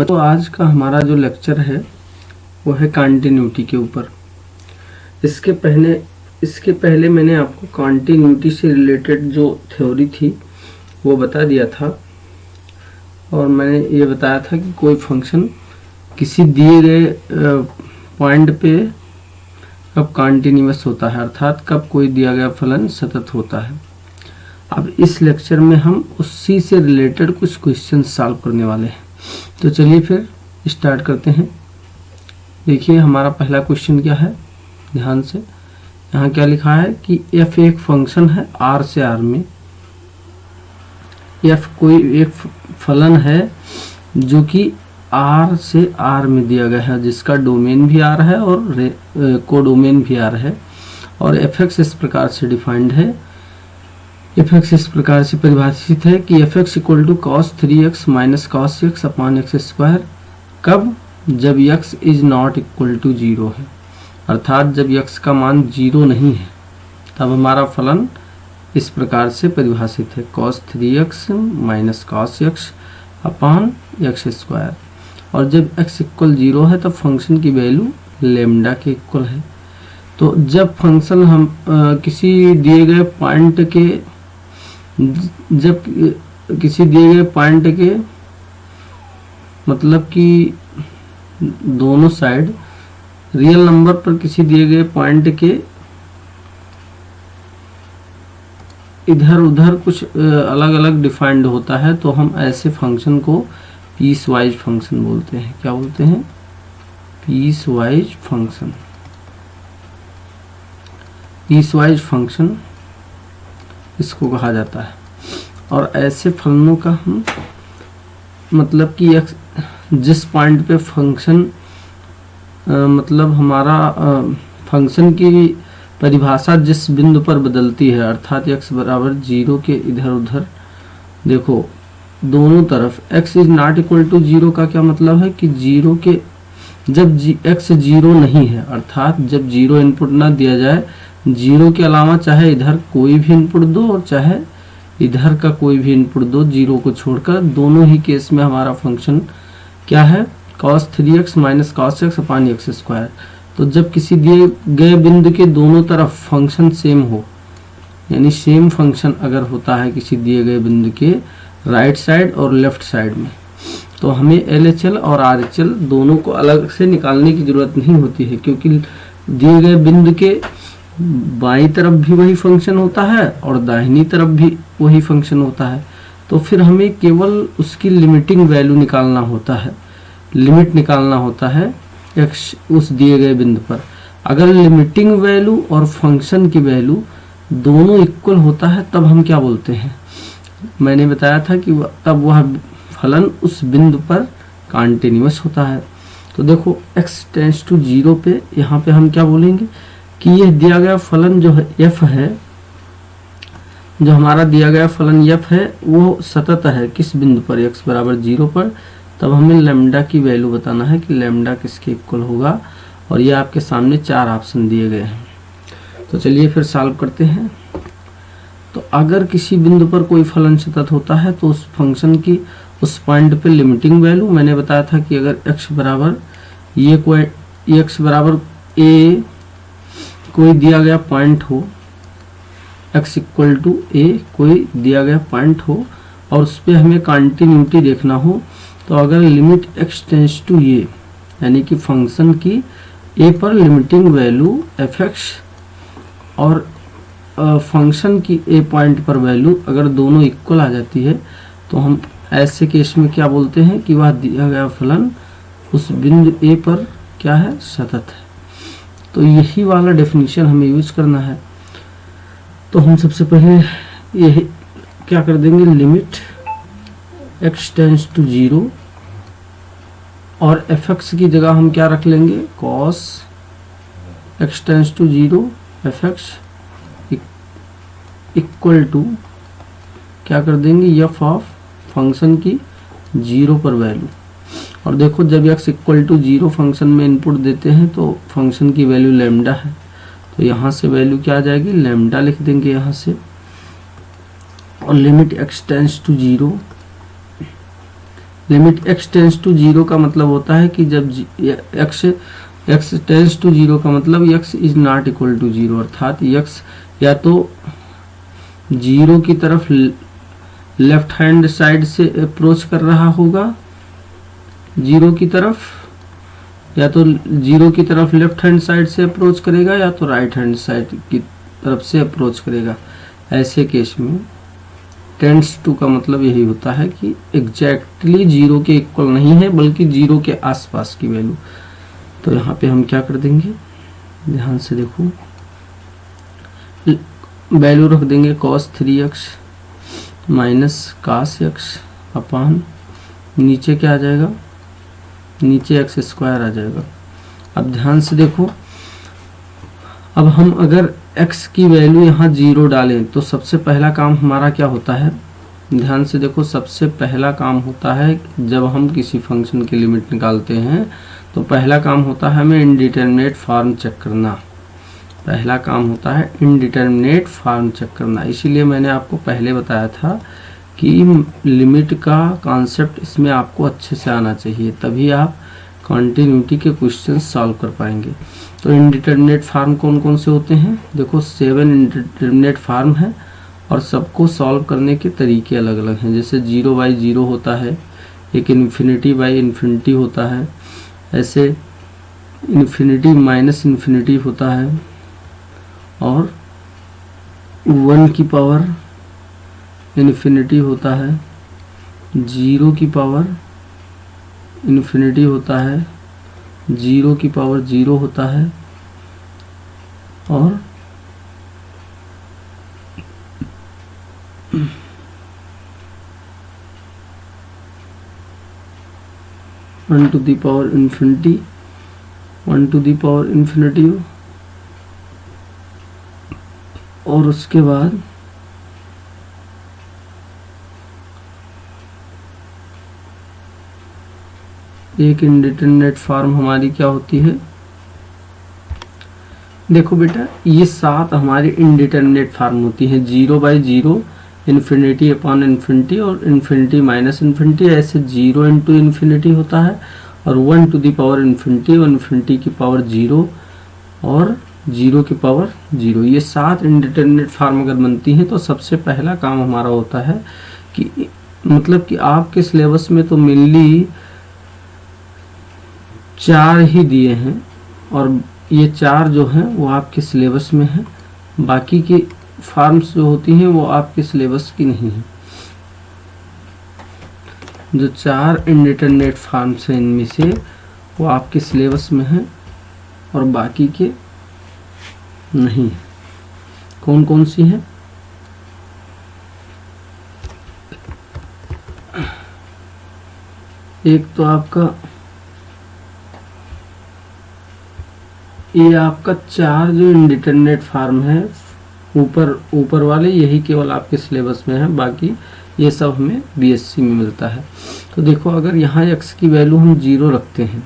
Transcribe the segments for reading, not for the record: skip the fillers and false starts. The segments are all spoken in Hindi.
तो आज का हमारा जो लेक्चर है वो है कॉन्टिन्यूटी के ऊपर। इसके पहले मैंने आपको कॉन्टिन्यूटी से रिलेटेड जो थ्योरी थी वो बता दिया था, और मैंने ये बताया था कि कोई फंक्शन किसी दिए गए पॉइंट पे कब कॉन्टिन्यूअस होता है, अर्थात कब कोई दिया गया फलन सतत होता है। अब इस लेक्चर में हम उसी से रिलेटेड कुछ क्वेश्चन सॉल्व करने वाले हैं। तो चलिए फिर स्टार्ट करते हैं। देखिए हमारा पहला क्वेश्चन क्या है, ध्यान से। यहाँ क्या लिखा है कि f एक फंक्शन है r से r में। f कोई एक फलन है जो कि r से r में दिया गया है, जिसका डोमेन भी r है और कोडोमेन भी r है, और fx इस प्रकार से डिफाइंड है। fx इस प्रकार से परिभाषित है कि fx equal to cos 3x minus cos x upon x square. कब? जब x is not equal to 0 है, अर्थात जब x का मान 0 नहीं है तब हमारा फलन इस प्रकार से परिभाषित है, cos 3x minus cos x upon x square. और जब x इक्वल 0 है तब फंक्शन की वैल्यू लेमडा के इक्वल है। तो जब फंक्शन हम किसी दिए गए पॉइंट के मतलब कि दोनों साइड रियल नंबर पर किसी दिए गए पॉइंट के इधर उधर कुछ अलग अलग डिफाइंड होता है, तो हम ऐसे फंक्शन को पीस वाइज फंक्शन बोलते हैं। क्या बोलते हैं? Piecewise function. Piecewise function इसको कहा जाता है। और ऐसे फलनों का हम मतलब कि जिस पॉइंट पे फंक्शन मतलब हमारा फंक्शन की परिभाषा जिस बिंदु पर बदलती है, अर्थात x बराबर 0 के इधर उधर, देखो दोनों तरफ x is not equal to 0 का क्या मतलब है कि 0 के जब x 0 नहीं है, अर्थात जब 0 इनपुट ना दिया जाए, 0 के अलावा चाहे इधर कोई भी इनपुट दो और चाहे इधर का कोई भी इनपुट दो, 0 को छोड़कर, दोनों ही केस में हमारा फंक्शन क्या है? cos 3x minus cos x upon x square. तो जब किसी दिए गए बिंदु के दोनों तरफ फंक्शन सेम हो, यानी सेम फंक्शन अगर होता है किसी दिए गए बिंदु के राइट साइड और लेफ्ट साइड में, तो हमें LHL और RHL दोनों को अलग से निकालने की जरूरत नहीं होती है, क्योंकि दिए गए बिंदु के बाईं तरफ भी वही फंक्शन होता है और दाहिनी तरफ भी वही फंक्शन होता है। तो फिर हमें केवल उसकी लिमिटिंग वैल्यू निकालना होता है, लिमिट निकालना होता है x उस दिए गए बिंदु पर। अगर लिमिटिंग वैल्यू और फंक्शन की वैल्यू दोनों इक्वल होता है तब हम क्या बोलते हैं? मैंने बताया था कि तब वह फलन उस बिंदु पर कॉन्टिन्यूअस होता है। तो देखो x टेंड्स टू 0 पे यहाँ पे हम क्या बोलेंगे कि यह दिया गया फलन जो है f है, जो हमारा दिया गया फलन f है वो सतत है किस बिंदु पर? x बराबर 0 पर। तब हमें लेमडा की वैल्यू बताना है कि लेमडा किसके इक्वल होगा, और ये आपके सामने 4 ऑप्शन दिए गए हैं। तो चलिए फिर सॉल्व करते हैं। तो अगर किसी बिंदु पर कोई फलन सतत होता है तो उस फंक्शन की उस पॉइंट पे लिमिटिंग वैल्यू, मैंने बताया था कि अगर x बराबर ये कोई x बराबर a कोई दिया गया पॉइंट हो, x इक्वल टू a कोई दिया गया पॉइंट हो और उस पर हमें कॉन्टिन्यूटी देखना हो, तो अगर limit x tends to a यानी कि फंक्शन की a पर लिमिटिंग वैल्यू fx और फंक्शन की a पॉइंट पर वैल्यू अगर दोनों इक्वल आ जाती है, तो हम ऐसे केस में क्या बोलते हैं कि वह दिया गया फलन उस बिंदु a पर क्या है? सतत है। तो यही वाला डेफिनेशन हमें यूज करना है। तो हम सबसे पहले यही क्या कर देंगे, लिमिट x टेंड्स टू 0 और fx की जगह हम क्या रख लेंगे? cos x tends to 0 fx equal to क्या कर देंगे? f ऑफ फंक्शन की 0 पर वैल्यू। और देखो जब x इक्वल टू 0 फंक्शन में इनपुट देते हैं तो फंक्शन की वैल्यू लेमडा है, तो यहाँ से वैल्यू क्या आ जाएगी? लेमडा लिख देंगे यहाँ से। और limit x tends to 0 limit x tends to 0 का मतलब होता है कि जब x टेंस टू 0 का मतलब x is not equal to 0, अर्थात x या तो 0 की तरफ लेफ्ट हैंड साइड से अप्रोच कर रहा होगा, 0 की तरफ, या तो 0 की तरफ लेफ्ट हैंड साइड से अप्रोच करेगा या तो राइट हैंड साइड की तरफ से अप्रोच करेगा। ऐसे केस में टेंड्स टू का मतलब यही होता है कि एग्जैक्टली 0 के इक्वल नहीं है बल्कि 0 के आसपास की वैल्यू। तो यहाँ पे हम क्या कर देंगे, ध्यान से देखो, वैल्यू रख देंगे cos 3x minus cos x upon नीचे क्या आ जाएगा, नीचे x स्क्वायर आ जाएगा। अब ध्यान से देखो, अब हम अगर x की वैल्यू यहाँ 0 डालें तो सबसे पहला काम हमारा क्या होता है, ध्यान से देखो, सबसे पहला काम होता है जब हम किसी फंक्शन की लिमिट निकालते हैं तो पहला काम होता है हमें इनडिटरमिनेट फॉर्म चेक करना। पहला काम होता है इनडिटरमिनेट फॉर्म चेक करना। इसीलिए मैंने आपको पहले बताया था कि लिमिट का कॉन्सेप्ट इसमें आपको अच्छे से आना चाहिए, तभी आप कॉन्टिन्यूटी के क्वेश्चन सॉल्व कर पाएंगे। तो इनडिटरमिनेट फार्म कौन कौन से होते हैं, देखो 7 इनडिटरमिनेट फार्म है और सबको सॉल्व करने के तरीके अलग अलग हैं। जैसे 0 बाई 0 होता है, एक इन्फिनिटी बाई इन्फिनिटी होता है, ऐसे इन्फिनिटी माइनस इन्फिनिटी होता है, और 1 की पावर इन्फिनिटी होता है, 0 की पावर इन्फिनिटी होता है, 0 की पावर 0 होता है, और one to the power infinity, 1 to the power infinity, और उसके बाद एक इंडिटरमिनेट फॉर्म हमारी क्या होती है, देखो बेटा ये 7 हमारी इंडिटरमिनेट फॉर्म होती है, 0 बाई 0, इन्फिनिटी अपॉन इन्फिनिटी और इन्फिनिटी माइनस इन्फिनिटी, ऐसे 0 इंटू इन्फिनिटी होता है, और 1 टू दी पावर इन्फिनिटी और इन्फिनिटी की पावर 0 और 0 की पावर 0। ये 7 इंडिटरमिनेट फॉर्म अगर बनती हैं तो सबसे पहला काम हमारा होता है कि मतलब कि आपके सिलेबस में तो मेनली 4 ही दिए हैं, और ये 4 जो हैं वो आपके सिलेबस में हैं, बाकी की फॉर्म्स जो होती हैं वो आपके सिलेबस की नहीं है। जो 4 इंडिटरमिनेट फॉर्म्स हैं इनमें से वो आपके सिलेबस में हैं और बाकी के नहीं है। कौन कौन सी हैं, एक तो आपका ये आपका 4 जो इंडिटरमिनेट फॉर्म है ऊपर वाले, यही केवल आपके सिलेबस में है, बाकी ये सब हमें बीएससी में मिलता है। तो देखो अगर यहाँ x की वैल्यू हम 0 रखते हैं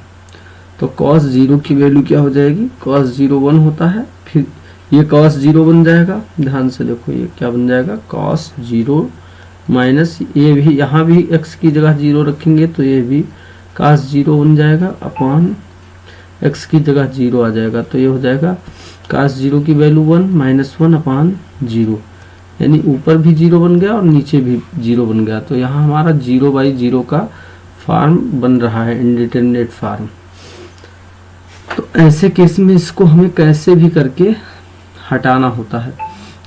तो cos 0 की वैल्यू क्या हो जाएगी, cos 0 1 होता है, फिर ये cos 0 बन जाएगा, ध्यान से देखो ये क्या बन जाएगा, cos 0 माइनस ये भी, यहाँ भी x की जगह 0 रखेंगे तो ये भी cos 0 बन जाएगा, अपॉन x की जगह 0 आ जाएगा, तो ये हो जाएगा cos 0 की वैल्यू 1 माइनस 1 अपॉन 0, यानी ऊपर भी 0 बन गया और नीचे भी 0 बन गया। तो यहाँ हमारा 0 बाई 0 का फॉर्म बन रहा है, इंडिटरमिनेट फॉर्म। तो ऐसे केस में इसको हमें कैसे भी करके हटाना होता है।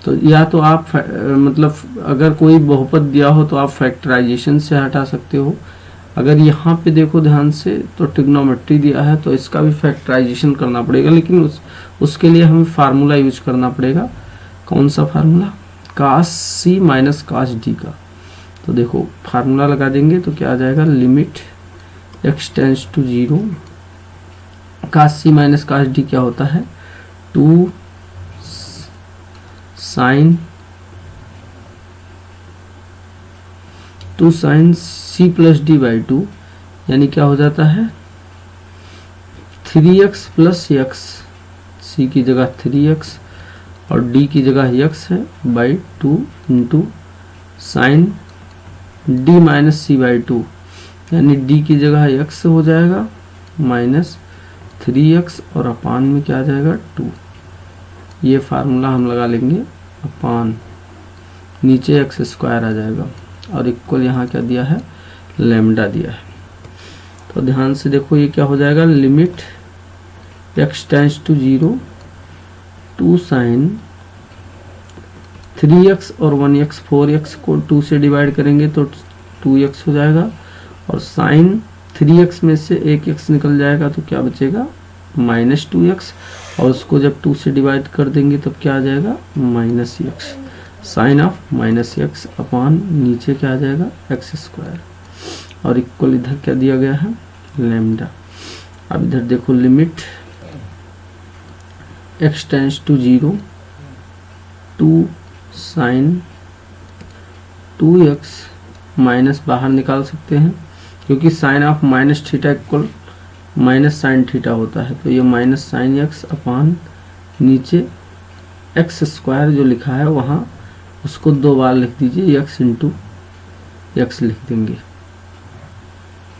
तो या तो आप मतलब अगर कोई बहुपद दिया हो तो आप फैक्टराइजेशन से हटा सकते हो। अगर यहाँ पे देखो ध्यान से तो ट्रिग्नोमेट्री दिया है तो इसका भी फैक्टराइजेशन करना पड़ेगा, लेकिन उसके लिए हमें फार्मूला यूज करना पड़ेगा। कौन सा formula, cos c minus cos d का। तो देखो फार्मूला लगा देंगे तो क्या आ जाएगा, limit x tends to 0, cos c minus cos d क्या होता है, 2 sine c plus d by 2, यानी क्या हो जाता है 3x प्लस x, c की जगह 3x और d की जगह x है by 2 into sine d minus c by 2, यानी डी की जगह x हो जाएगा माइनस 3x और अपान में क्या आ जाएगा 2। ये फार्मूला हम लगा लेंगे अपान नीचे एक्स स्क्वायर आ जाएगा और इक्वल यहाँ क्या दिया है लैम्डा दिया है। तो ध्यान से देखो ये क्या हो जाएगा limit x tends to 0 2 sine 3x और 1x 4x को 2 से डिवाइड करेंगे तो 2x हो जाएगा और साइन 3x में से एक x निकल जाएगा तो क्या बचेगा माइनस 2x और उसको जब 2 से डिवाइड कर देंगे तब क्या आ जाएगा minus x sine of minus x upon नीचे क्या आ जाएगा एक्स स्क्वायर और इक्वल इधर क्या दिया गया है लैम्डा। अब इधर देखो limit x tends to 0 2 sine 2x minus बाहर निकाल सकते हैं क्योंकि sine of minus theta equal minus sine theta होता है। तो ये माइनस साइन एक्स अपान नीचे एक्स स्क्वायर जो लिखा है वहाँ उसको 2 बार लिख दीजिए x इंटू एक्स लिख देंगे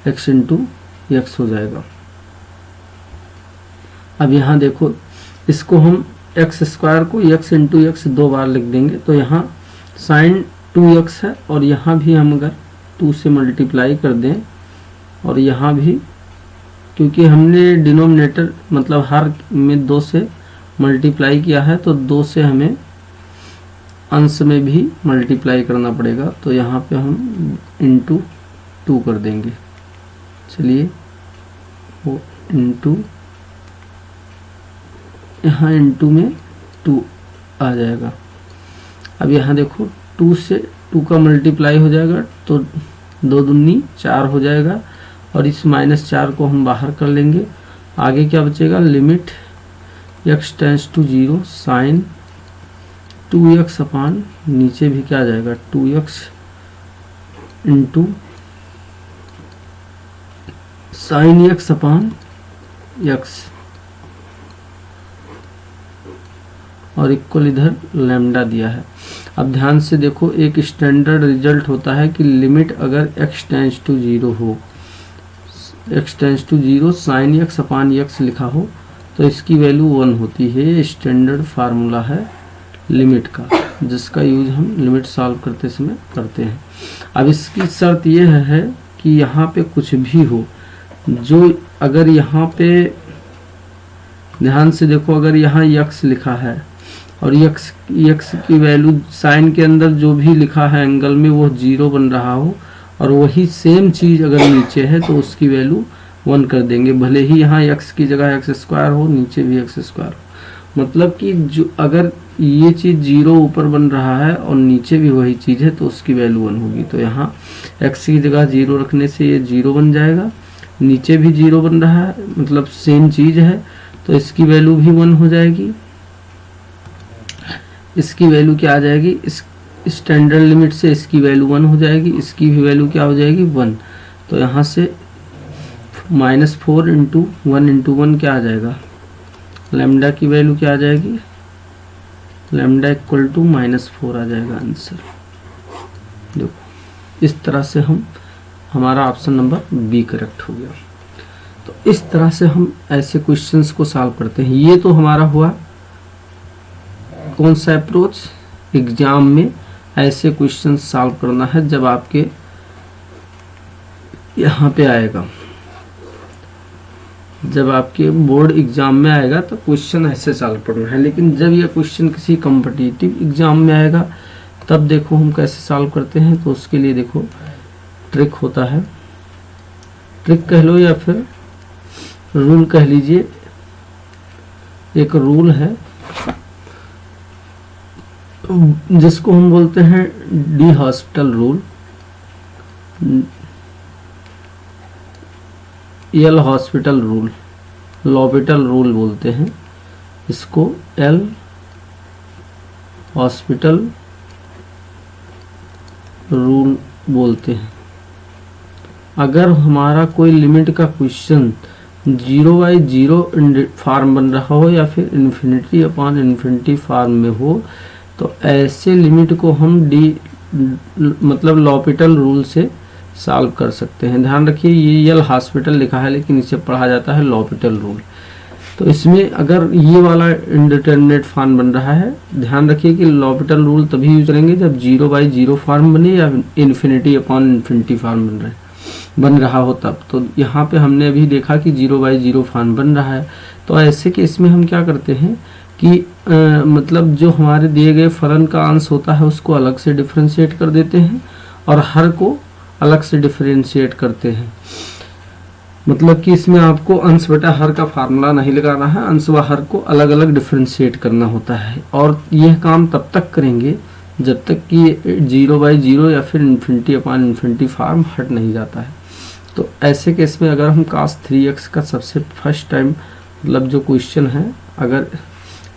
x इंटू एक्स हो जाएगा। अब यहाँ देखो इसको हम एक्स स्क्वायर को x इंटू एक्स 2 बार लिख देंगे तो यहाँ साइन 2x है और यहाँ भी हम अगर 2 से मल्टीप्लाई कर दें और यहाँ भी क्योंकि हमने डिनोमिनेटर मतलब हर में 2 से मल्टीप्लाई किया है तो 2 से हमें अंश में भी मल्टीप्लाई करना पड़ेगा तो यहाँ पे हम इंटू 2 कर देंगे। चलिए वो इंटू यहाँ इंटू में 2 आ जाएगा। अब यहाँ देखो 2 से 2 का मल्टीप्लाई हो जाएगा तो 2 दूनी 4 हो जाएगा और इस माइनस 4 को हम बाहर कर लेंगे। आगे क्या बचेगा limit x tends to 0 sine 2x upon नीचे भी क्या आ जाएगा 2x into sine x upon x और इक्वल इधर लैम्डा दिया है। अब ध्यान से देखो एक स्टैंडर्ड रिजल्ट होता है कि लिमिट अगर x टेंड्स टू 0 हो x tends to 0 sine x upon x लिखा हो तो इसकी वैल्यू 1 होती है। ये स्टैंडर्ड फार्मूला है लिमिट का जिसका यूज हम लिमिट सॉल्व करते समय करते हैं। अब इसकी शर्त यह है कि यहाँ पे कुछ भी हो जो अगर यहाँ पे ध्यान से देखो अगर यहाँ x लिखा है और x की वैल्यू साइन के अंदर जो भी लिखा है एंगल में वो 0 बन रहा हो और वही सेम चीज अगर नीचे है तो उसकी वैल्यू 1 कर देंगे भले ही यहाँ x की जगह एक्स स्क्वायर हो नीचे भी एक्स स्क्वायर हो। मतलब कि जो अगर ये चीज 0 ऊपर बन रहा है और नीचे भी वही चीज है तो उसकी वैल्यू 1 होगी। तो यहाँ x की जगह 0 रखने से ये 0 बन जाएगा नीचे भी 0 बन रहा है मतलब सेम चीज है तो इसकी वैल्यू भी 1 हो जाएगी। इसकी वैल्यू क्या आ जाएगी इस स्टैंडर्ड लिमिट से इसकी वैल्यू 1 हो जाएगी इसकी भी वैल्यू क्या हो जाएगी 1। तो यहाँ से -4 इंटू 1 इंटू 1 क्या आ जाएगा लैम्डा की वैल्यू क्या आ जाएगी लैम्डा इक्वल टू -4 आ जाएगा आंसर। देखो इस तरह से हमारा ऑप्शन नंबर बी करेक्ट हो गया। तो इस तरह से हम ऐसे क्वेश्चंस को सॉल्व करते हैं। ये तो हमारा हुआ कौन सा अप्रोच एग्जाम में ऐसे क्वेश्चन सॉल्व करना है जब आपके यहाँ पे आएगा जब आपके बोर्ड एग्जाम में आएगा तो क्वेश्चन ऐसे सॉल्व करना है। लेकिन जब यह क्वेश्चन किसी कॉम्पिटिटिव एग्जाम में आएगा तब देखो हम कैसे सॉल्व करते हैं। तो उसके लिए देखो ट्रिक होता है ट्रिक कह लो या फिर रूल कह लीजिए। एक रूल है जिसको हम बोलते हैं D hospital rule L hospital rule L'Hôpital rule बोलते हैं इसको एल हॉस्पिटल रूल बोलते हैं। अगर हमारा कोई लिमिट का क्वेश्चन 0/0 फॉर्म बन रहा हो या फिर इन्फिनिटी अपॉन इन्फिनिटी फॉर्म में हो तो ऐसे लिमिट को हम डी मतलब लॉपिटल रूल से सॉल्व कर सकते हैं। ध्यान रखिए ये यल हॉस्पिटल लिखा है लेकिन इसे पढ़ा जाता है लॉपिटल रूल। तो इसमें अगर ये वाला इंडिटरमिनेट फॉर्म बन रहा है, ध्यान रखिए कि लॉपिटल रूल तभी यूज करेंगे जब 0/0 फॉर्म बने या इन्फिनिटी अपॉन इन्फिनिटी फॉर्म बन रहा हो तब। तो यहाँ पे हमने अभी देखा कि 0/0 फॉर्म बन रहा है। तो ऐसे केस में हम क्या करते हैं कि मतलब जो हमारे दिए गए फलन का अंश होता है उसको अलग से डिफरेंशिएट कर देते हैं और हर को अलग से डिफरेंशिएट करते हैं। मतलब कि इसमें आपको अंश बटा हर का फार्मूला नहीं लगाना है, अंश व हर को अलग अलग डिफरेंशिएट करना होता है। और यह काम तब तक करेंगे जब तक कि 0/0 या फिर इन्फिनिटी अपॉन इन्फिनिटी फॉर्म हट नहीं जाता है। तो ऐसे केस में अगर हम cos 3x का सबसे फर्स्ट टाइम मतलब जो क्वेश्चन है, अगर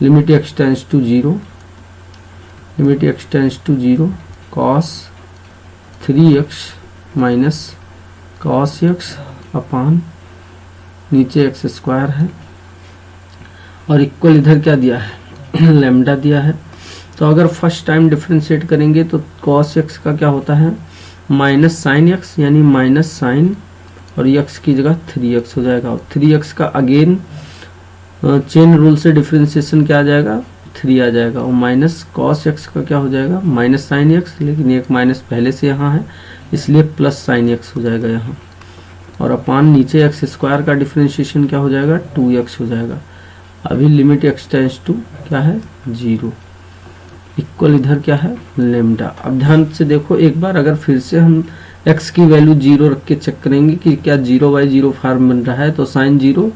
limit x tends to 0 cos 3x minus cos x upon नीचे x स्क्वायर है और इक्वल इधर क्या दिया है लैम्डा दिया है। तो अगर फर्स्ट टाइम डिफरेंशिएट करेंगे तो cos x का क्या होता है माइनस साइन x, यानी माइनस साइन और x की जगह 3x हो जाएगा। और 3x का अगेन चेन रूल से डिफरेंशिएशन क्या आ जाएगा 3 आ जाएगा। और माइनस cos x का क्या हो जाएगा माइनस साइन x, लेकिन एक माइनस पहले से यहाँ है इसलिए प्लस साइन x हो जाएगा यहाँ। और अपान नीचे x स्क्वायर का डिफरेंशिएशन क्या हो जाएगा 2x हो जाएगा। अभी लिमिट x टेंड्स टू क्या है 0 इक्वल इधर क्या है लेम्डा। अब ध्यान से देखो एक बार, अगर फिर से हम x की वैल्यू 0 रख के चेक करेंगे कि क्या 0/0 फॉर्म बन रहा है, तो साइन 0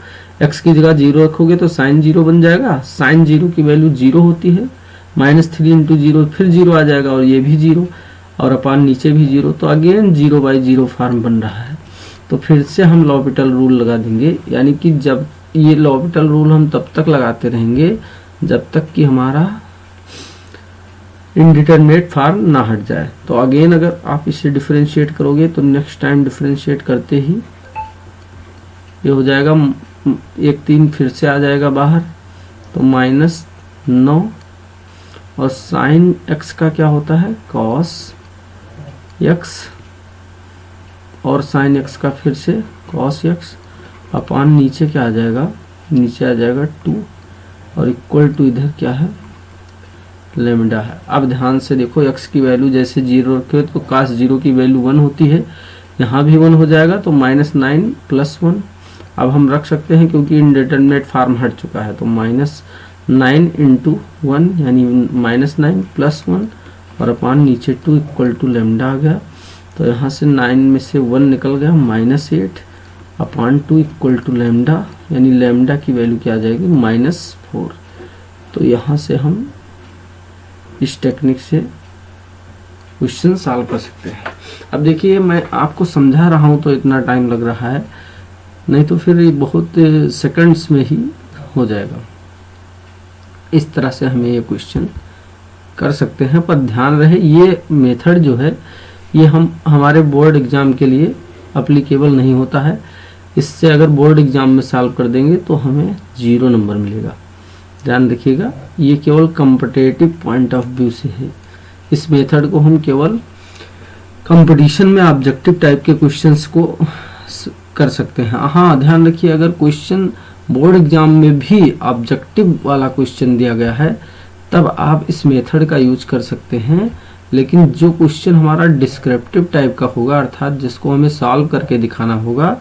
x की जगह 0 रखोगे तो साइन 0 बन जाएगा। साइन 0 की वैल्यू 0 होती है, -3 × 0 फिर 0 आ जाएगा और ये भी 0 और अपान नीचे भी 0, तो अगेन 0/0 फॉर्म बन रहा है। तो फिर से हम लॉपिटल रूल लगा देंगे, यानी कि जब ये लॉपिटल रूल हम तब तक लगाते रहेंगे जब तक कि हमारा इनडिटरमिनेट फॉर्म ना हट जाए। तो अगेन अगर आप इसे डिफरेंशिएट करोगे तो नेक्स्ट टाइम डिफरेंशिएट करते ही ये हो जाएगा 1/3 फिर से आ जाएगा बाहर, तो -9 और साइन x का क्या होता है cos x और साइन x का फिर से cos x अपान नीचे क्या आ जाएगा, नीचे आ जाएगा 2 और इक्वल टू इधर क्या है लेम्डा है। अब ध्यान से देखो x की वैल्यू जैसे 0 रखे तो cos 0 की वैल्यू 1 होती है, यहाँ भी 1 हो जाएगा तो -9 + 1। अब हम रख सकते हैं क्योंकि इनडिटरमिनेट फॉर्म हट चुका है, तो -9 × 1 यानी -9 + 1 और अपान नीचे 2 इक्वल टू लेम्डा आ गया। तो यहाँ से 9 में से 1 निकल गया -8 अपान 2 इक्वल टू लेम्डा, यानी लेम्डा की वैल्यू क्या आ जाएगी -4। तो यहाँ से हम इस टेक्निक से क्वेश्चन सॉल्व कर सकते हैं। अब देखिए मैं आपको समझा रहा हूँ तो इतना टाइम लग रहा है, नहीं तो फिर ये बहुत सेकंड्स में ही हो जाएगा। इस तरह से हमें ये क्वेश्चन कर सकते हैं, पर ध्यान रहे ये मेथड जो है ये हमारे बोर्ड एग्जाम के लिए अप्लीकेबल नहीं होता है। इससे अगर बोर्ड एग्जाम में सॉल्व कर देंगे तो हमें 0 नंबर मिलेगा। ध्यान रखिएगा ये केवल कॉम्पिटिटिव पॉइंट ऑफ व्यू से है। इस मेथड को हम केवल कंपटीशन में ऑब्जेक्टिव टाइप के क्वेश्चंस को कर सकते हैं। हाँ ध्यान रखिए अगर क्वेश्चन बोर्ड एग्जाम में भी ऑब्जेक्टिव वाला क्वेश्चन दिया गया है तब आप इस मेथड का यूज कर सकते हैं, लेकिन जो क्वेश्चन हमारा डिस्क्रिप्टिव टाइप का होगा अर्थात जिसको हमें सॉल्व करके दिखाना होगा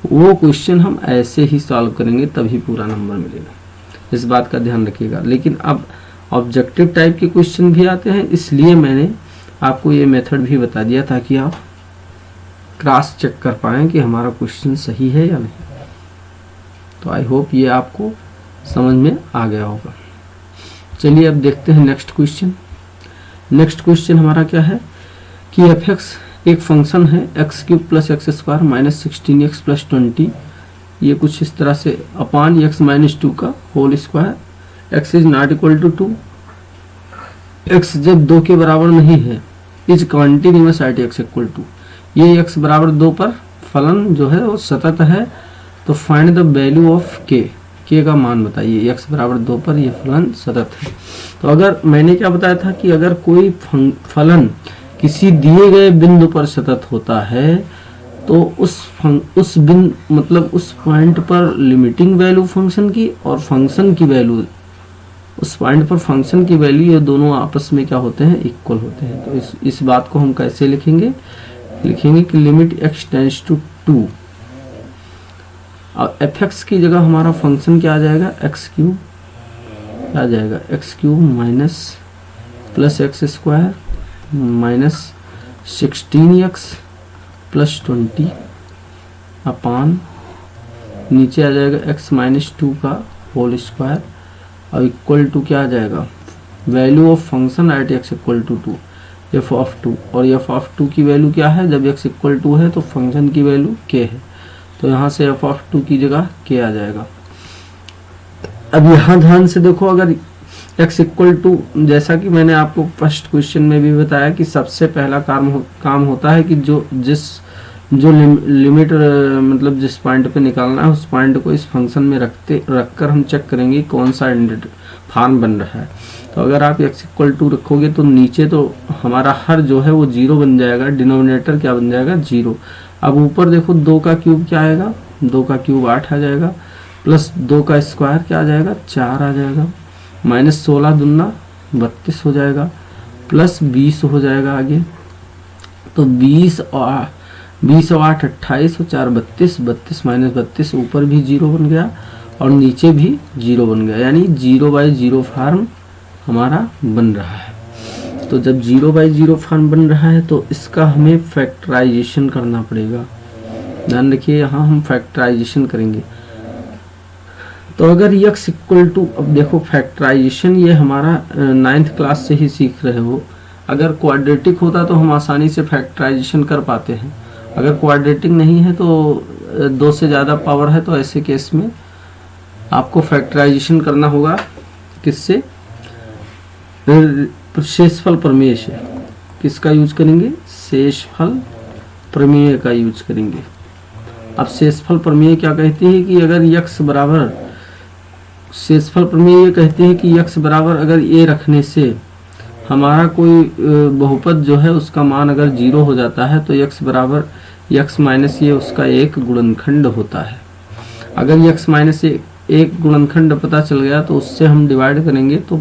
वो क्वेश्चन हम ऐसे ही सॉल्व करेंगे तभी पूरा नंबर मिलेगा। इस बात का ध्यान रखिएगा। लेकिन अब ऑब्जेक्टिव टाइप के क्वेश्चन भी आते हैं, इसलिए मैंने आपको ये मेथड भी बता दिया ताकि आप क्रॉस चेक कर पाएँ कि हमारा क्वेश्चन सही है या नहीं। तो आई होप ये आपको समझ में आ गया होगा। चलिए अब देखते हैं नेक्स्ट क्वेश्चन। नेक्स्ट क्वेश्चन हमारा क्या है कि f(x) एक फंक्शन है x³ + x² - 16x + 20, ये कुछ इस तरह से अपान x - 2 का whole square, x is not equal to 2, x जब 2 के बराबर नहीं है is continuous at x equal to, ये x बराबर 2 पर फलन जो है वो सतत है। तो find the value of k का मान बताइए। x बराबर 2 पर ये फलन सतत है। तो अगर मैंने क्या बताया था कि अगर कोई फलन किसी दिए गए बिंदु पर सतत होता है तो उस बिंदु मतलब उस पॉइंट पर लिमिटिंग वैल्यू फंक्शन की और फंक्शन की वैल्यू, उस पॉइंट पर फंक्शन की वैल्यू, ये दोनों आपस में क्या होते हैं, इक्वल होते हैं। तो इस बात को हम कैसे लिखेंगे कि लिमिट x टेंड्स टू 2 और fx की जगह हमारा फंक्शन क्या आ जाएगा, एक्स क्यूब आ जाएगा, x cube minus plus x square minus 16x plus 20 upon नीचे आ जाएगा x माइनस 2 का होल स्क्वायर और इक्वल टू क्या आ जाएगा, value of function at x equal to 2 f of 2, और एफ ऑफ 2 की वैल्यू क्या है, जब x इक्वल टू है तो फंक्शन की वैल्यू k है, तो यहाँ से एफ ऑफ 2 की जगह k आ जाएगा। अब यहाँ ध्यान से देखो, अगर x इक्वल टू, जैसा कि मैंने आपको फर्स्ट क्वेश्चन में भी बताया कि सबसे पहला काम होता है कि जो लिमिट मतलब जिस पॉइंट पे निकालना है उस पॉइंट को इस फंक्शन में रखकर हम चेक करेंगे कौन सा फॉर्म बन रहा है। तो अगर आप x इक्वल टू रखोगे तो नीचे तो हमारा हर जो है वो 0 बन जाएगा, डिनोमिनेटर क्या बन जाएगा, 0। अब ऊपर देखो 2 का क्यूब क्या आएगा, 2 का क्यूब 8 आ जाएगा, प्लस 2 का स्क्वायर क्या आ जाएगा, 4 आ जाएगा, माइनस 16 दूना 32 हो जाएगा, प्लस 20 हो जाएगा आगे, तो 20 और 8 28 और 4 32, 32 माइनस 32 ऊपर भी 0 बन गया और नीचे भी 0 बन गया, यानी 0/0 फॉर्म हमारा बन रहा है। तो जब 0/0 फॉर्म बन रहा है तो इसका हमें फैक्टराइजेशन करना पड़ेगा। ध्यान रखिए, यहाँ हम फैक्टराइजेशन करेंगे। तो अगर x इक्वल टू, अब देखो फैक्टराइजेशन ये हमारा 9th क्लास से ही सीख रहे हो। अगर क्वाड्रेटिक होता तो हम आसानी से फैक्टराइजेशन कर पाते हैं, अगर क्वाड्रेटिक नहीं है तो 2 से ज़्यादा पावर है तो ऐसे केस में आपको फैक्टराइजेशन करना होगा। किससे, शेषफल प्रमेय से। किसका यूज करेंगे, शेषफल प्रमेय का यूज करेंगे। अब शेषफल प्रमेय क्या कहती है कि अगर x बराबर, शेषफल प्रमेय ये कहती है कि x बराबर अगर a रखने से हमारा कोई बहुपद जो है उसका मान अगर 0 हो जाता है तो x बराबर x माइनस ये उसका एक गुणनखंड होता है। अगर x माइनस एक गुणनखंड पता चल गया तो उससे हम डिवाइड करेंगे तो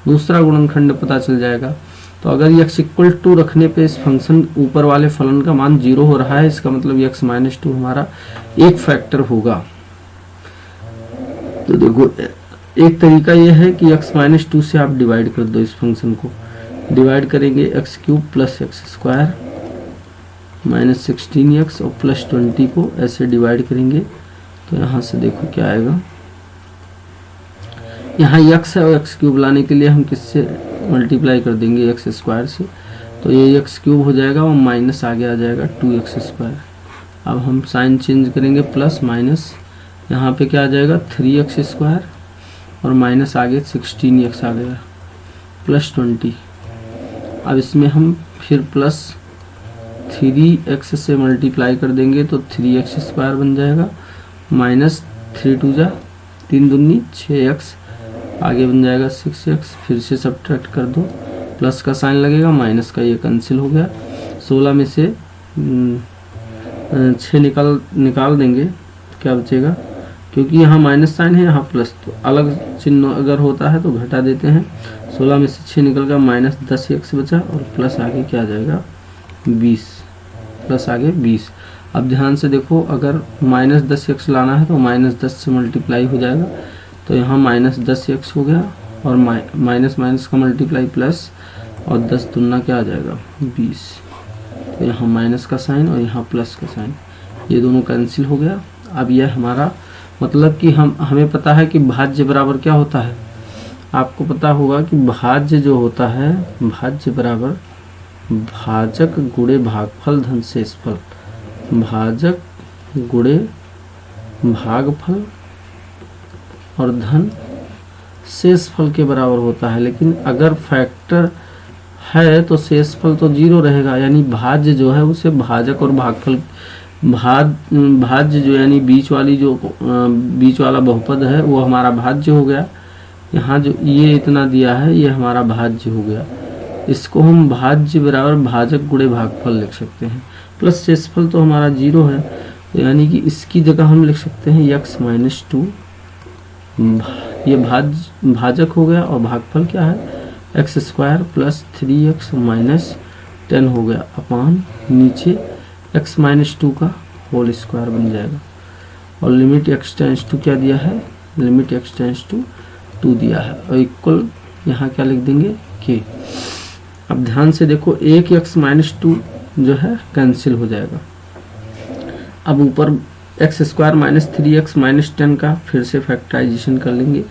दूसरा गुणनखंड पता चल जाएगा। तो अगर x इक्वल टू रखने पे इस फंक्शन ऊपर वाले फलन का मान 0 हो रहा है, इसका मतलब x माइनस 2 हमारा एक फैक्टर होगा। तो देखो एक तरीका यह है कि x माइनस 2 से आप डिवाइड कर दो, इस फंक्शन को डिवाइड करेंगे x cube plus x square minus 16x और प्लस 20 को ऐसे डिवाइड करेंगे तो यहाँ से देखो क्या आएगा। यहाँ x है और एक्स क्यूब लाने के लिए हम किससे मल्टीप्लाई कर देंगे, एक्स स्क्वायर से, तो ये एक्स क्यूब हो जाएगा और माइनस आगे आ जाएगा 2x स्क्वायर। अब हम साइन चेंज करेंगे, प्लस माइनस यहाँ पे क्या आ जाएगा 3x स्क्वायर और माइनस आगे 16x आ गया प्लस 20। अब इसमें हम फिर प्लस 3x से मल्टीप्लाई कर देंगे तो 3x स्क्वायर बन जाएगा माइनस 3 2 जा 3 दूनी 6x आगे बन जाएगा 6x, फिर से सब्ट्रैक्ट कर दो, प्लस का साइन लगेगा, माइनस का ये कैंसिल हो गया। 16 में से 6 निकाल देंगे तो क्या बचेगा, क्योंकि यहाँ माइनस साइन है यहाँ प्लस, तो अलग चिन्ह अगर होता है तो घटा देते हैं। 16 में से 6 निकल गया, माइनस 10x बचा और प्लस आगे क्या आ जाएगा 20, प्लस आगे 20। अब ध्यान से देखो, अगर माइनस 10x लाना है तो माइनस 10 से मल्टीप्लाई हो जाएगा, तो यहाँ माइनस 10x हो गया और माइनस माइनस का मल्टीप्लाई प्लस और 10 दूना क्या आ जाएगा 20। तो यहाँ माइनस का साइन और यहाँ प्लस का साइन, ये दोनों कैंसिल हो गया। अब यह हमारा मतलब कि हमें पता है कि भाज्य बराबर क्या होता है। आपको पता होगा कि भाज्य जो होता है, भाज्य बराबर भाजक गुणे भागफल धन शेषफल, भाजक गुणे भागफल और धन शेषफल के बराबर होता है। लेकिन अगर फैक्टर है तो शेषफल तो 0 रहेगा, यानी भाज्य जो है उसे भाजक और भागफल, भाज्य जो यानी बीच वाला बहुपद है वो हमारा भाज्य हो गया। यहाँ जो ये इतना दिया है ये हमारा भाज्य हो गया। इसको हम भाज्य बराबर भाजक गुणे भागफल लिख सकते हैं, प्लस शेषफल तो हमारा 0 है, तो यानी कि इसकी जगह हम लिख सकते हैं x माइनस 2, ये भाजक हो गया और भागफल क्या है x square plus 3x minus 10 हो गया अपान नीचे x माइनस 2 का होल स्क्वायर बन जाएगा। और लिमिट x टेंस टू क्या दिया है, लिमिट x टेंस टू 2 दिया है, और इक्वल यहाँ क्या लिख देंगे k। अब ध्यान से देखो, एक x माइनस 2 जो है कैंसिल हो जाएगा। अब ऊपर x square minus 3x minus 10 का फिर से फैक्टराइजेशन कर लेंगे,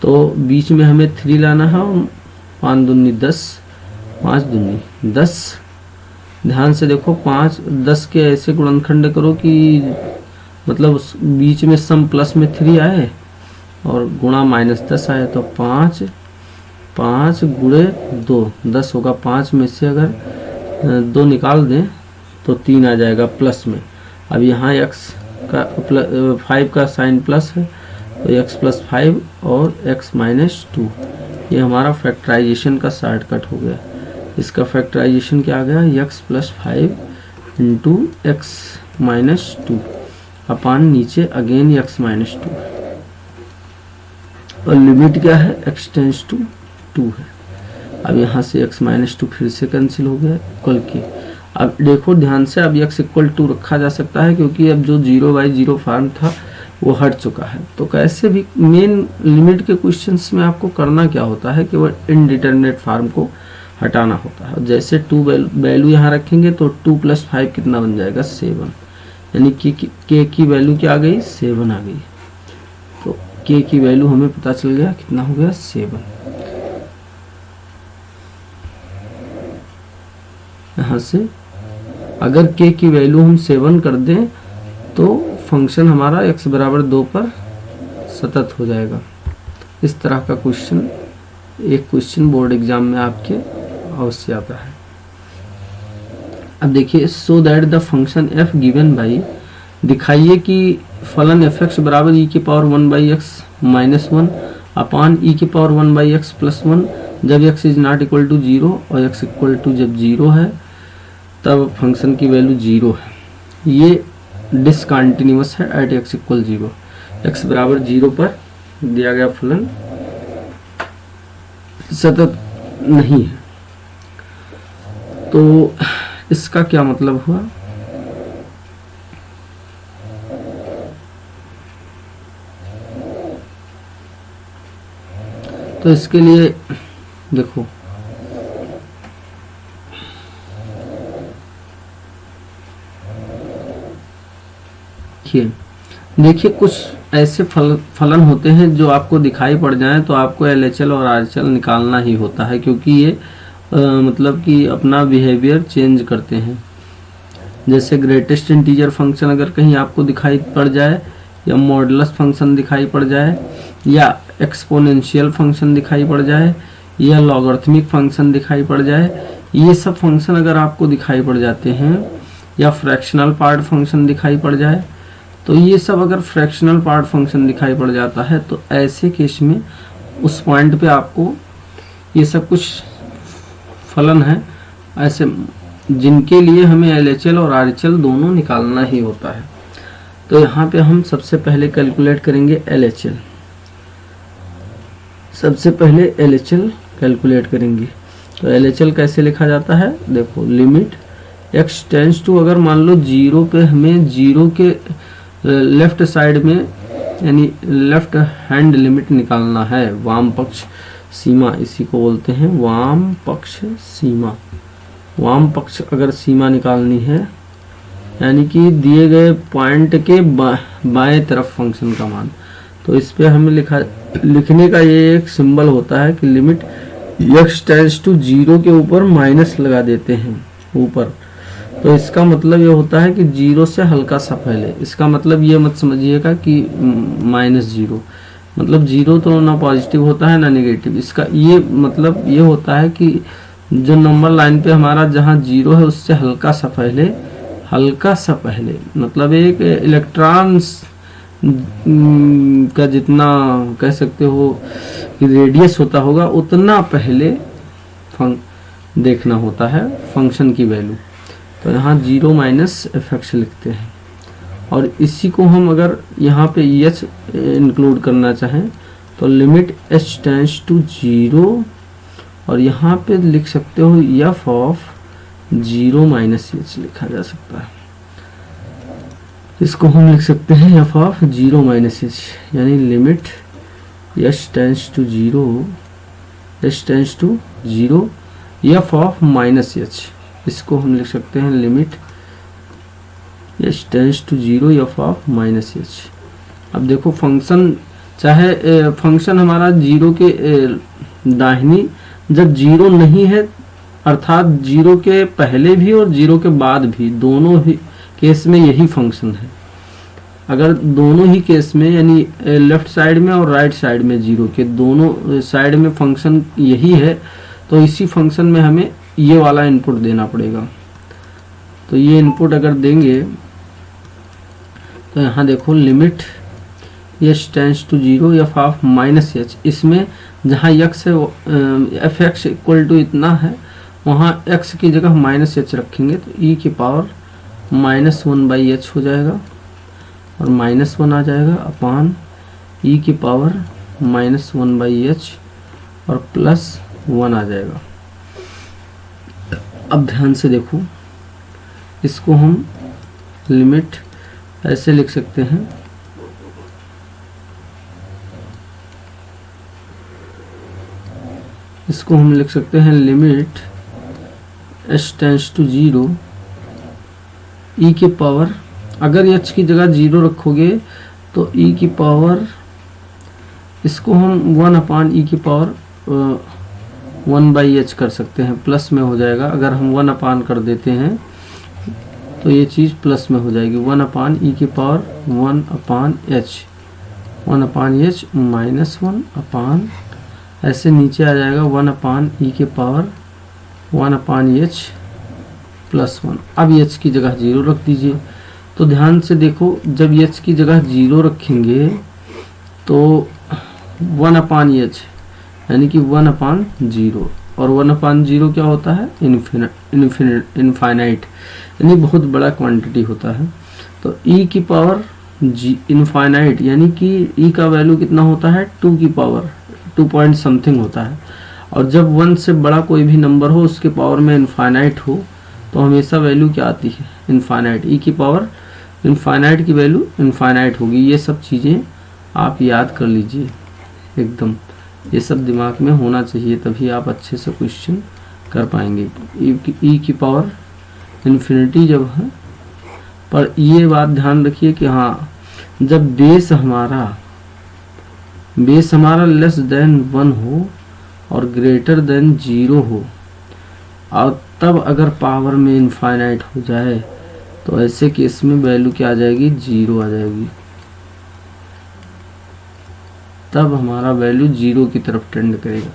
तो बीच में हमें 3 लाना है, 5 दूनी 10, 5 दूनी 10। ध्यान से देखो 5 10 के ऐसे गुणनखंड करो कि मतलब बीच में सम प्लस में 3 आए और गुणा माइनस 10 आए, तो 5 गुणे 2 10 होगा। 5 में से अगर 2 निकाल दें तो 3 आ जाएगा प्लस में। अब यहाँ x का 5 का साइन प्लस है, तो x प्लस 5 और x माइनस 2, ये हमारा फैक्टराइजेशन का शॉर्टकट हो गया। इसका फैक्टराइजेशन क्या आ गया, x plus 5 into x minus 2 अपान नीचे अगेन x माइनस 2, और लिमिट क्या है x टेंस टू 2 है। अब यहाँ से x माइनस 2 फिर से कैंसिल हो गया इक्वल के। अब देखो ध्यान से, अब x इक्वल 2 रखा जा सकता है क्योंकि अब जो 0/0 फॉर्म था वो हट चुका है। तो कैसे भी मेन लिमिट के क्वेश्चंस में आपको करना क्या होता है, केवल इनडिटरमिनेट फॉर्म को हटाना होता है। जैसे 2 वैल्यू यहाँ रखेंगे तो 2 प्लस 5 कितना बन जाएगा 7, यानी कि k की वैल्यू क्या आ गई 7 आ गई। तो k की वैल्यू हमें पता चल गया कितना हो गया 7। यहाँ से अगर k की वैल्यू हम 7 कर दें तो फंक्शन हमारा x बराबर 2 पर सतत हो जाएगा। इस तरह का क्वेश्चन एक क्वेश्चन बोर्ड एग्जाम में आपके अवश्य आता है। अब देखिए, so that the function f given by, दिखाइए कि फलन f(x) बराबर e की power 1/x minus 1 upon e की पावर 1/x प्लस 1 जब x is not equal to 0 और x इक्वल टू जब 0 है तब फंक्शन की वैल्यू 0 है। ये डिसकंटिन्यूअस है एट x इक्वल 0, x बराबर 0 पर दिया गया फलन सतत नहीं है। तो इसका क्या मतलब हुआ, तो इसके लिए देखो देखिए कुछ ऐसे फलन होते हैं जो आपको दिखाई पड़ जाएं तो आपको LHL और RHL निकालना ही होता है, क्योंकि ये मतलब कि अपना बिहेवियर चेंज करते हैं। जैसे ग्रेटेस्ट इंटीजर फंक्शन अगर कहीं आपको दिखाई पड़ जाए, या मॉडुलस फंक्शन दिखाई पड़ जाए, या एक्सपोनेंशियल फंक्शन दिखाई पड़ जाए, या लॉगरिथमिक फंक्शन दिखाई पड़ जाए, ये सब फंक्शन अगर आपको दिखाई पड़ जाते हैं, या फ्रैक्शनल पार्ट फंक्शन दिखाई पड़ जाए, तो ये सब अगर फ्रैक्शनल पार्ट फंक्शन दिखाई पड़ जाता है तो ऐसे केस में उस पॉइंट पे आपको ये सब कुछ फलन है ऐसे जिनके लिए हमें LHL और RHL दोनों निकालना ही होता है। तो यहाँ पे हम सबसे पहले कैलकुलेट करेंगे LHL। सबसे पहले LHL कैलकुलेट करेंगे। तो LHL कैसे लिखा जाता है, देखो लिमिट x टेंस टू, अगर मान लो 0 पे हमें 0 के लेफ्ट साइड में यानी लेफ्ट हैंड लिमिट निकालना है, वाम पक्ष सीमा इसी को बोलते हैं वाम पक्ष सीमा। वाम पक्ष अगर सीमा निकालनी है यानी कि दिए गए पॉइंट के बाएं तरफ फंक्शन का मान, तो इस पे हमें लिखने का ये एक सिंबल होता है कि लिमिट x टेंस टू 0 के ऊपर माइनस लगा देते हैं ऊपर। तो इसका मतलब ये होता है कि 0 से हल्का सा पहले। इसका मतलब ये मत समझिएगा कि -0, मतलब 0 तो ना पॉजिटिव होता है ना नेगेटिव। इसका ये मतलब ये होता है कि जो नंबर लाइन पे हमारा जहाँ 0 है उससे हल्का सा पहले मतलब एक इलेक्ट्रॉन्स का जितना कह सकते हो कि रेडियस होता होगा उतना पहले देखना होता है फंक्शन की वैल्यू। तो यहाँ 0 माइनस एफ एक्स लिखते हैं, और इसी को हम अगर यहाँ पे एच इंक्लूड करना चाहें तो लिमिट एच टेंड्स टू 0, और यहाँ पे लिख सकते हो एफ ऑफ 0 माइनस एच लिखा जा सकता है। इसको हम लिख सकते हैं एफ ऑफ 0 माइनस एच, यानी limit h tends to 0 f of minus h. इसको हम लिख सकते हैं limit h tends to 0 f of minus h. अब देखो फंक्शन, चाहे फंक्शन हमारा 0 के दाहिनी, जब 0 नहीं है अर्थात 0 के पहले भी और 0 के बाद भी, दोनों ही केस में यही फंक्शन है। अगर दोनों ही केस में यानी लेफ्ट साइड में और राइट साइड में 0 के दोनों साइड में फंक्शन यही है, तो इसी फंक्शन में हमें ये वाला इनपुट देना पड़ेगा। तो ये इनपुट अगर देंगे तो यहाँ देखो limit h tends to 0 f of minus h, इसमें जहाँ एक्स है एफ एक्स इक्वल टू इतना है, वहाँ एक्स की जगह माइनस एच रखेंगे तो ई की पावर -1/h हो जाएगा, और -1 आ जाएगा अपान ई की पावर -1/h और +1 आ जाएगा। अब ध्यान से देखो, इसको हम लिमिट ऐसे लिख सकते हैं, इसको हम लिख सकते हैं लिमिट एच टेंड्स टू 0 ई के पावर, अगर एच की जगह 0 रखोगे तो ई की पावर, इसको हम 1/e की पावर 1/h कर सकते हैं, प्लस में हो जाएगा। अगर हम 1 कर देते हैं तो ये चीज़ प्लस में हो जाएगी, 1/e की पावर 1/h -1 ऐसे नीचे आ जाएगा 1/e की पावर 1/h +1। अब h की जगह 0 रख दीजिए। तो ध्यान से देखो, जब h की जगह 0 रखेंगे तो 1/h यानी कि 1/0, और 1/0 क्या होता है, इनफाइनाइट, यानी बहुत बड़ा क्वांटिटी होता है। तो e की पावर इनफाइनाइट यानी कि e का वैल्यू कितना होता है, 2 की पावर 2 पॉइंट समथिंग होता है, और जब 1 से बड़ा कोई भी नंबर हो उसके पावर में इनफाइनाइट हो तो हमेशा वैल्यू क्या आती है, इनफाइनाइट। e की पावर इनफाइनाइट की वैल्यू इनफाइनाइट होगी। ये सब चीज़ें आप याद कर लीजिए एकदम, ये सब दिमाग में होना चाहिए, तभी आप अच्छे से क्वेश्चन कर पाएंगे। e की पावर इन्फिनिटी जब है, पर ये बात ध्यान रखिए कि हाँ, जब बेस हमारा लेस देन 1 हो और ग्रेटर देन 0 हो, और तब अगर पावर में इनफाइनाइट हो जाए तो ऐसे केस में वैल्यू क्या आ जाएगी, 0 आ जाएगी। तब हमारा वैल्यू 0 की तरफ टेंड करेगा।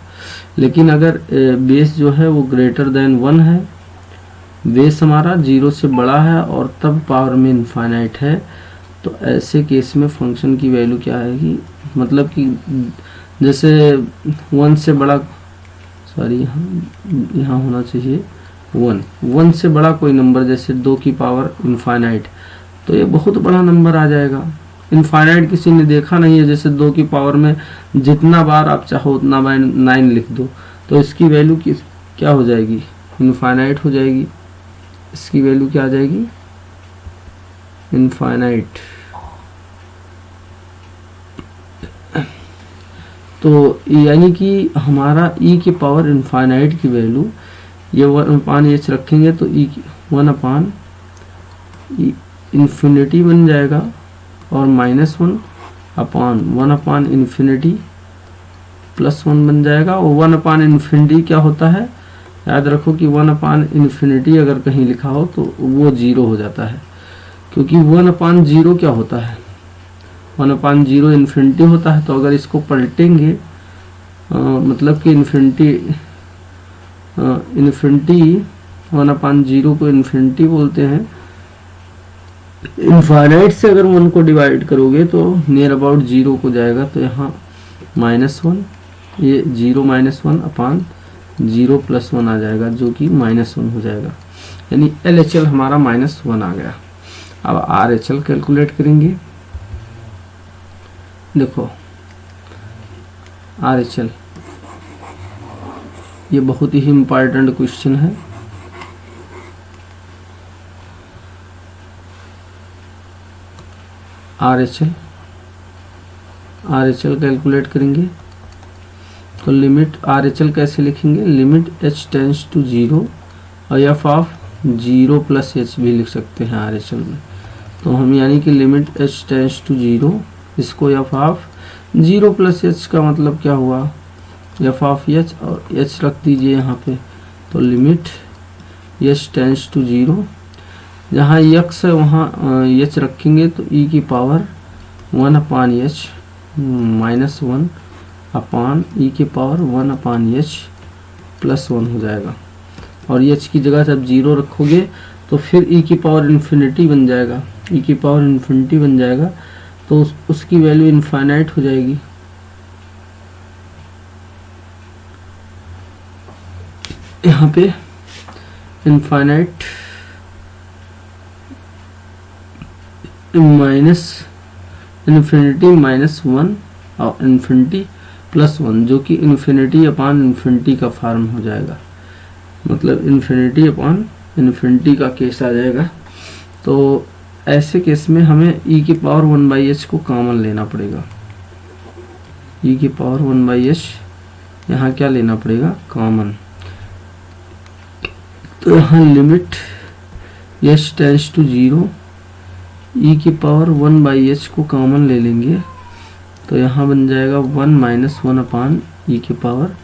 लेकिन अगर बेस जो है वो ग्रेटर देन 1 है, बेस हमारा 0 से बड़ा है और तब पावर में इनफाइनाइट है, तो ऐसे केस में फंक्शन की वैल्यू क्या आएगी, मतलब कि जैसे 1 से बड़ा, सॉरी यहाँ होना चाहिए 1 से बड़ा कोई नंबर, जैसे 2 की पावर इनफाइनाइट, तो ये बहुत बड़ा नंबर आ जाएगा। इनफाइनाइट किसी ने देखा नहीं है, जैसे 2 की पावर में जितना बार आप चाहो उतना बार 9 लिख दो, तो इसकी वैल्यू क्या हो जाएगी, इनफाइनाइट हो जाएगी। इसकी वैल्यू क्या आ जाएगी, इनफाइनाइट। तो यानी कि हमारा e की पावर इनफाइनाइट की वैल्यू, ये 1/h रखेंगे तो e 1/, इन्फिनिटी बन जाएगा, और -1/1/∞ +1 बन जाएगा। और 1/∞ क्या होता है, याद रखो कि 1/∞ अगर कहीं लिखा हो तो वो 0 हो जाता है, क्योंकि 1/0 क्या होता है, 1/0 इन्फिनिटी होता है। तो अगर इसको पलटेंगे मतलब कि इन्फिनिटी 1/0 को इन्फिनिटी बोलते हैं। इनफाइनाइट से अगर 1 को डिवाइड करोगे तो नियर अबाउट 0 को जाएगा, तो यहाँ -1, ये 0 -1/0 0 + 1 आ जाएगा जो कि -1 हो जाएगा, यानी LHL हमारा -1 आ गया। अब RHL कैलकुलेट करेंगे। देखो RHL, ये बहुत ही इम्पॉर्टेंट क्वेश्चन है। RHL कैलकुलेट करेंगे तो लिमिट RHL कैसे लिखेंगे, लिमिट h टेंड्स टू 0 और f ऑफ 0 + h भी लिख सकते हैं RHL में। तो हम यानी कि लिमिट h टेंड्स टू 0, इसको f ऑफ 0 + h का मतलब क्या हुआ, f ऑफ h और h रख दीजिए यहाँ पे। तो लिमिट h टेंड्स टू 0, जहाँ x है वहाँ h रखेंगे तो e की पावर 1/h -1 अपान e की पावर 1/h +1 हो जाएगा। और h की जगह जब 0 रखोगे तो फिर e की पावर इन्फिनिटी बन जाएगा, e की पावर इन्फिनिटी बन जाएगा तो उसकी वैल्यू इनफाइनाइट हो जाएगी। यहाँ पे इनफाइनाइट माइनस इन्फिनिटी -1 और इन्फिनिटी +1 जो कि इन्फिनिटी अपान इन्फिनिटी का फॉर्म हो जाएगा, मतलब इन्फिनिटी अपान इन्फिनिटी का केस आ जाएगा। तो ऐसे केस में हमें e की पावर 1/h को कॉमन लेना पड़ेगा, e की पावर 1/h यहाँ क्या लेना पड़ेगा, कॉमन। तो यहाँ limit h tends to 0, e की पावर 1/h को कॉमन ले लेंगे तो यहाँ बन जाएगा 1 - 1 अपान e की पावर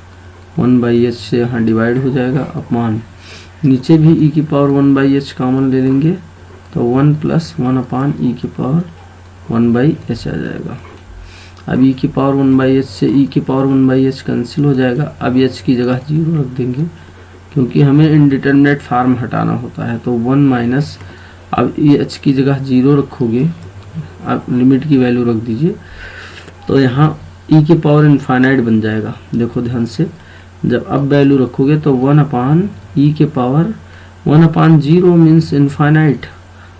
1/h से यहाँ डिवाइड हो जाएगा, अपान नीचे भी e की पावर 1/h कॉमन ले लेंगे तो 1 + 1 अपान e की पावर 1/h आ जाएगा। अब e की पावर 1/h से e की पावर 1/h कैंसिल हो जाएगा। अब h की जगह 0 रख देंगे क्योंकि हमें इनडिटरमिनेट फार्म हटाना होता है। तो 1 माइनस, अब h की जगह 0 रखोगे, अब लिमिट की वैल्यू रख दीजिए तो यहाँ e की पावर इनफाइनाइट बन जाएगा। देखो ध्यान से, जब अब वैल्यू रखोगे तो 1/e की पावर 1/0 मीन्स इनफाइनाइट,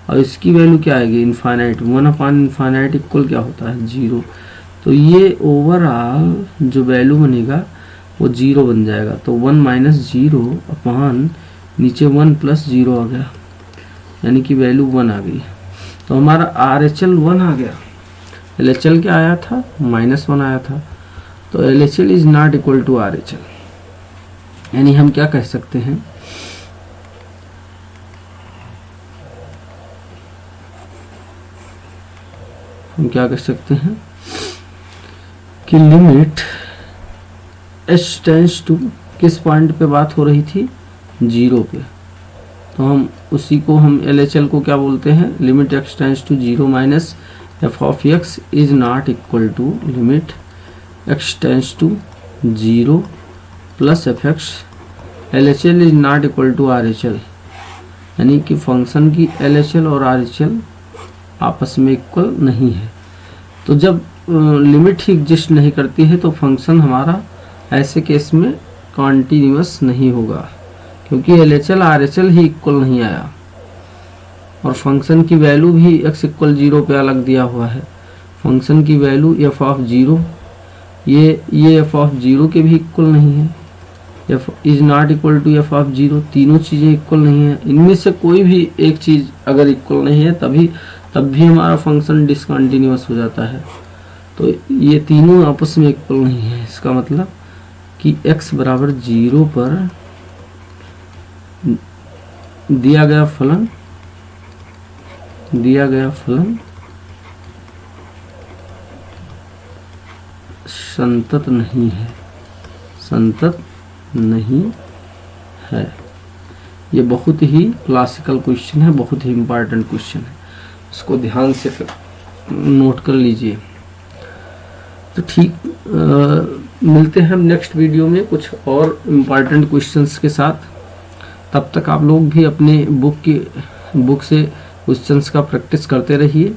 और इसकी वैल्यू क्या आएगी, इनफाइनाइट। 1/इनफाइनाइट इक्वल क्या होता है, 0। तो ये ओवरऑल जो वैल्यू बनेगा वो 0 बन जाएगा। तो 1 - 0 अपान नीचे 1 + 0 आ गया, यानी कि वैल्यू 1 आ गई। तो हमारा RHL 1 आ गया। LHL क्या आया था, -1 आया था। तो LHL is not equal to RHL, यानी हम क्या कह सकते हैं, हम क्या कह सकते हैं कि लिमिट h टेंड्स टू, किस पॉइंट पे बात हो रही थी, 0 पे। तो हम उसी को हम LHL को क्या बोलते हैं, limit x tends to 0 minus f of x is not equal to limit x tends to 0 plus fx। LHL is not equal to RHL, यानी कि फंक्शन की LHL और RHL आपस में इक्वल नहीं है। तो जब लिमिट ही एग्जिस्ट नहीं करती है तो फंक्शन हमारा ऐसे केस में कॉन्टिन्यूअस नहीं होगा, क्योंकि LHL RHL ही इक्वल नहीं आया और फंक्शन की वैल्यू भी x = 0 पे अलग दिया हुआ है। फंक्शन की वैल्यू f ऑफ 0, ये f ऑफ 0 के भी इक्वल नहीं है, f is not equal to f of 0। तीनों चीज़ें इक्वल नहीं है, इनमें से कोई भी एक चीज़ अगर इक्वल नहीं है तब भी हमारा फंक्शन डिसकंटिन्यूअस हो जाता है। तो ये तीनों आपस में इक्वल नहीं है, इसका मतलब कि x = 0 पर दिया गया फलन संतत नहीं है। ये बहुत ही क्लासिकल क्वेश्चन है, बहुत ही इम्पोर्टेंट क्वेश्चन है, इसको ध्यान से नोट कर लीजिए। तो ठीक, मिलते हैं हम नेक्स्ट वीडियो में कुछ और इम्पोर्टेंट क्वेश्चंस के साथ। तब तक आप लोग भी अपने बुक से क्वेश्चंस का प्रैक्टिस करते रहिए।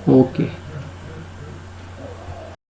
ओके।